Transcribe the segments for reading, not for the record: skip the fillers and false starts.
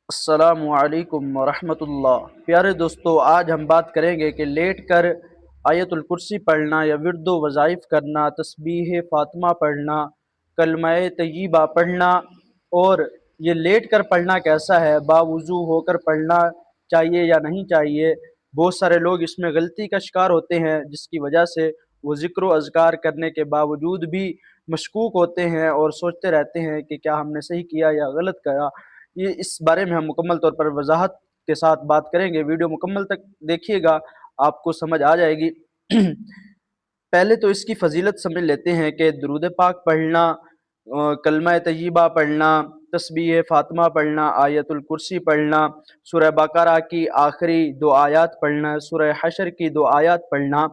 السلام علیکم ورحمۃ اللہ۔ پیارے دوستو، آج ہم بات کریں گے کہ لیٹ کر آیت الکرسی پڑھنا یا ورد و وظائف کرنا، تسبیح فاطمہ پڑھنا، کلمہ طیبہ پڑھنا، اور یہ لیٹ کر پڑھنا کیسا ہے، باوضو ہو کر پڑھنا چاہیے یا نہیں چاہیے۔ بہت سارے لوگ اس میں غلطی کا شکار ہوتے ہیں، جس کی وجہ سے وہ ذکر و اذکار کرنے کے باوجود بھی مشکوک ہوتے ہیں اور سوچتے رہتے ہیں کہ کیا ہم نے صحیح کیا یا غلط کیا۔ یہ اس بارے میں ہم مکمل طور پر وضاحت کے ساتھ بات کریں گے، ویڈیو مکمل تک دیکھیے گا، آپ کو سمجھ آ جائے گی۔ پہلے تو اس کی فضیلت سمجھ لیتے ہیں کہ درود پاک پڑھنا، کلمہ طیبہ پڑھنا، تسبیح فاطمہ پڑھنا، آیت الکرسی پڑھنا، سورہ بقرہ کی آخری 2 آیات پڑھنا، سورہ حشر کی 2 آیات پڑھنا،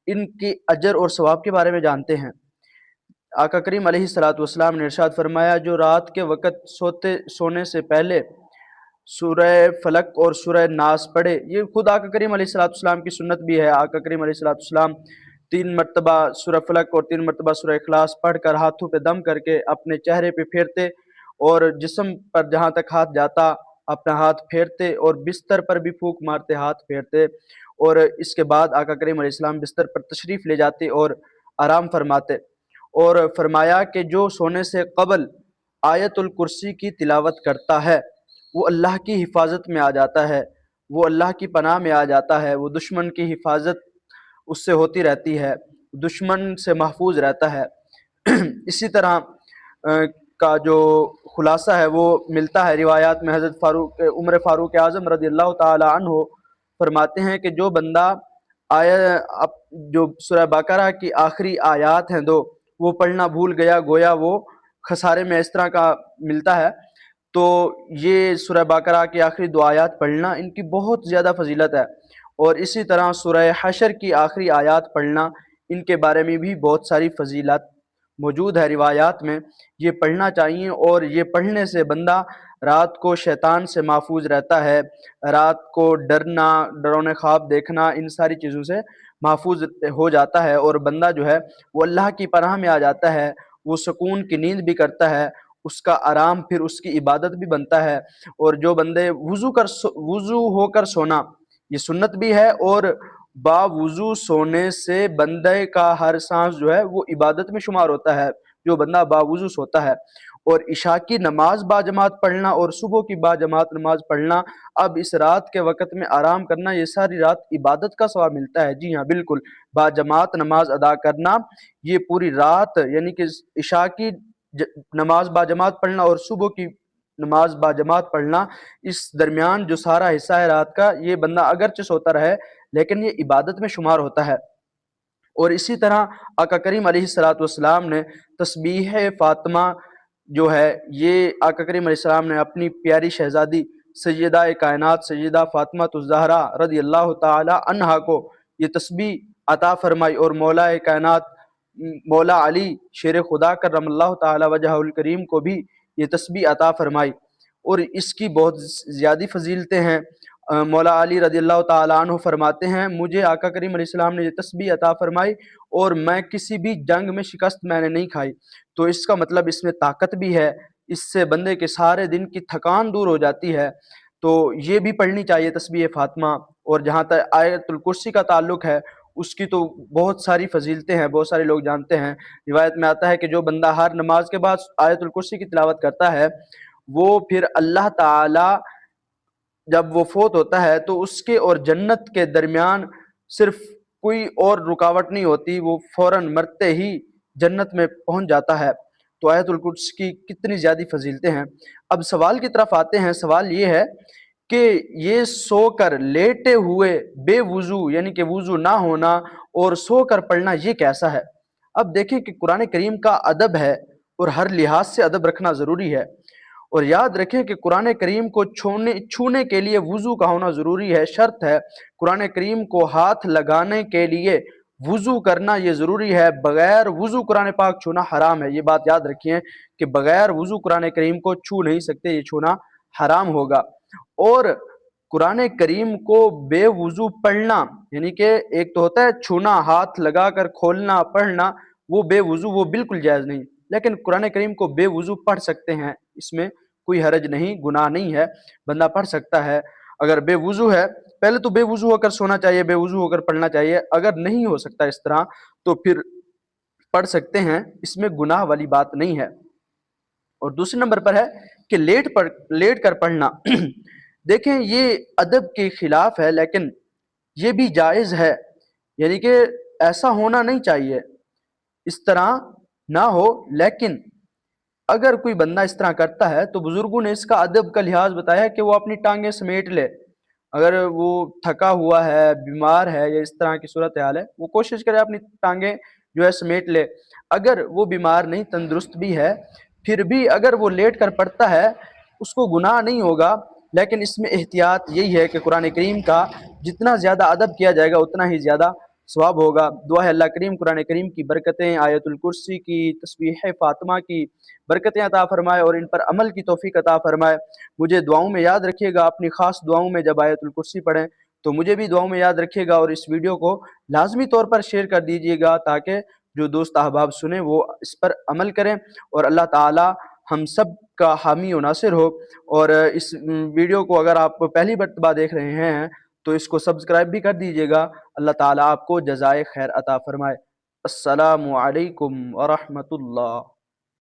ان کے اجر اور ثواب کے بارے میں جانتے ہیں۔ آقا کریم علیہ الصلوۃ والسلام نے ارشاد فرمایا، جو رات کے وقت سونے سے پہلے سورہ فلق اور سورہ ناس پڑھے، یہ خود آقا کریم علیہ الصلوۃ والسلام کی سنت بھی ہے۔ آقا کریم علیہ الصلوۃ والسلام 3 مرتبہ سورہ فلق اور 3 مرتبہ سورہ اخلاص پڑھ کر ہاتھوں پہ دم کر کے اپنے چہرے پہ پھیرتے، اور جسم پر جہاں تک ہاتھ جاتا اپنا ہاتھ پھیرتے، اور بستر پر بھی پھونک مارتے، ہاتھ پھیرتے، اور اس کے بعد آقا کریم علیہ السلام بستر پر تشریف لے جاتے اور آرام فرماتے، اور فرمایا کہ جو سونے سے قبل آیت الکرسی کی تلاوت کرتا ہے وہ اللہ کی حفاظت میں آ جاتا ہے، وہ اللہ کی پناہ میں آ جاتا ہے، وہ دشمن کی حفاظت اس سے ہوتی رہتی ہے، دشمن سے محفوظ رہتا ہے۔ اسی طرح کا جو خلاصہ ہے وہ ملتا ہے روایات میں۔ حضرت عمر فاروق اعظم رضی اللہ تعالی عنہ فرماتے ہیں کہ جو بندہ جو سورہ بقرہ کی آخری آیات ہیں 2، وہ پڑھنا بھول گیا، گویا وہ خسارے میں اس طرح کا ملتا ہے۔ تو یہ سورہ بقرہ کی آخری 2 آیات پڑھنا، ان کی بہت زیادہ فضیلت ہے، اور اسی طرح سورہ حشر کی آخری آیات پڑھنا، ان کے بارے میں بھی بہت ساری فضیلت موجود ہے روایات میں۔ یہ پڑھنا چاہیے، اور یہ پڑھنے سے بندہ رات کو شیطان سے محفوظ رہتا ہے، رات کو ڈرنا، ڈرونے خواب دیکھنا، ان ساری چیزوں سے محفوظ ہو جاتا ہے، اور بندہ جو ہے وہ اللہ کی پناہ میں آ جاتا ہے، وہ سکون کی نیند بھی کرتا ہے، اس کا آرام پھر اس کی عبادت بھی بنتا ہے۔ اور جو بندے وضو ہو کر سونا، یہ سنت بھی ہے، اور باوضو سونے سے بندے کا ہر سانس جو ہے وہ عبادت میں شمار ہوتا ہے، جو بندہ باوضو سوتا ہے۔ اور عشاء کی نماز باجماعت پڑھنا اور صبح کی باجماعت نماز پڑھنا، اب اس رات کے وقت میں آرام کرنا، یہ ساری رات عبادت کا ثواب ملتا ہے۔ جی ہاں، بالکل، باجماعت نماز ادا کرنا، یہ پوری رات یعنی کہ عشاء کی نماز باجماعت پڑھنا اور صبح کی نماز باجماعت پڑھنا، اس درمیان جو سارا حصہ ہے رات کا، یہ بندہ اگرچہ سوتا رہے لیکن یہ عبادت میں شمار ہوتا ہے۔ اور اسی طرح آقا کریم علیہ الصلوۃ والسلام نے تسبیح فاطمہ جو ہے، یہ آقا کریم علیہ السلام نے اپنی پیاری شہزادی سیدہ کائنات سیدہ فاطمہ الزہرا رضی اللہ تعالی عنہا کو یہ تسبیح عطا فرمائی، اور مولا کائنات مولا علی شیر خدا کرم اللہ تعالی وجہہ الکریم کو بھی یہ تسبیح عطا فرمائی، اور اس کی بہت زیادہ فضیلتیں ہیں۔ مولا علی رضی اللہ تعالیٰ عنہ فرماتے ہیں، مجھے آقا کریم علیہ السلام نے یہ تسبیح عطا فرمائی اور میں کسی بھی جنگ میں شکست میں نے نہیں کھائی، تو اس کا مطلب اس میں طاقت بھی ہے، اس سے بندے کے سارے دن کی تھکان دور ہو جاتی ہے۔ تو یہ بھی پڑھنی چاہیے تسبیح فاطمہ۔ اور جہاں تک آیت الکرسی کا تعلق ہے، اس کی تو بہت ساری فضیلتیں ہیں، بہت سارے لوگ جانتے ہیں۔ روایت میں آتا ہے کہ جو بندہ ہر نماز کے بعد آیت الکرسی کی تلاوت کرتا ہے، وہ پھر اللہ تعالی جب وہ فوت ہوتا ہے تو اس کے اور جنت کے درمیان صرف کوئی اور رکاوٹ نہیں ہوتی، وہ فوراً مرتے ہی جنت میں پہنچ جاتا ہے۔ تو آیت الکرسی کی کتنی زیادہ فضیلتیں ہیں۔ اب سوال کی طرف آتے ہیں۔ سوال یہ ہے کہ یہ سو کر لیٹے ہوئے بے وضو، یعنی کہ وضو نہ ہونا اور سو کر پڑھنا، یہ کیسا ہے؟ اب دیکھیں کہ قرآن کریم کا ادب ہے، اور ہر لحاظ سے ادب رکھنا ضروری ہے، اور یاد رکھیں کہ قرآن کریم کو چھونے کے لیے وضو کا ہونا ضروری ہے، شرط ہے۔ قرآن کریم کو ہاتھ لگانے کے لیے وضو کرنا یہ ضروری ہے، بغیر وضو قرآن پاک چھونا حرام ہے۔ یہ بات یاد رکھیں کہ بغیر وضو قرآن کریم کو چھو نہیں سکتے، یہ چھونا حرام ہوگا۔ اور قرآن کریم کو بے وضو پڑھنا، یعنی کہ ایک تو ہوتا ہے چھونا، ہاتھ لگا کر کھولنا پڑھنا، وہ بے وضو وہ بالکل جائز نہیں، لیکن قرآن کریم کو بے وضو پڑھ سکتے ہیں، اس میں کوئی حرج نہیں، گناہ نہیں ہے، بندہ پڑھ سکتا ہے۔ اگر بے وضو ہے، پہلے تو بے وضو ہو کر سونا چاہیے، بے وضو ہو کر پڑھنا چاہیے، اگر نہیں ہو سکتا اس طرح تو پھر پڑھ سکتے ہیں، اس میں گناہ والی بات نہیں ہے۔ اور دوسرے نمبر پر ہے کہ لیٹ کر پڑھنا دیکھیں یہ ادب کے خلاف ہے، لیکن یہ بھی جائز ہے، یعنی کہ ایسا ہونا نہیں چاہیے، اس طرح نہ ہو، لیکن اگر کوئی بندہ اس طرح کرتا ہے تو بزرگوں نے اس کا ادب کا لحاظ بتایا کہ وہ اپنی ٹانگیں سمیٹ لے، اگر وہ تھکا ہوا ہے، بیمار ہے یا اس طرح کی صورتحال ہے، وہ کوشش کرے اپنی ٹانگیں جو ہے سمیٹ لے۔ اگر وہ بیمار نہیں، تندرست بھی ہے، پھر بھی اگر وہ لیٹ کر پڑھتا ہے اس کو گناہ نہیں ہوگا، لیکن اس میں احتیاط یہی ہے کہ قرآن کریم کا جتنا زیادہ ادب کیا جائے گا اتنا ہی زیادہ ثواب ہوگا۔ دعا ہے اللہ کریم قرآن کریم کی برکتیں، آیت الکرسی کی، تسبیح فاطمہ کی برکتیں عطا فرمائے اور ان پر عمل کی توفیق عطا فرمائے۔ مجھے دعاؤں میں یاد رکھیے گا، اپنی خاص دعاؤں میں جب آیت الکرسی پڑھیں تو مجھے بھی دعاؤں میں یاد رکھیے گا، اور اس ویڈیو کو لازمی طور پر شیئر کر دیجیے گا تاکہ جو دوست احباب سنیں وہ اس پر عمل کریں، اور اللہ تعالی ہم سب کا حامی و ناصر ہو۔ اور اس ویڈیو کو اگر آپ پہلی مرتبہ دیکھ رہے ہیں تو اس کو سبسکرائب بھی کر دیجیے گا۔ اللہ تعالی آپ کو جزائے خیر عطا فرمائے۔ السلام علیکم ورحمۃ اللہ۔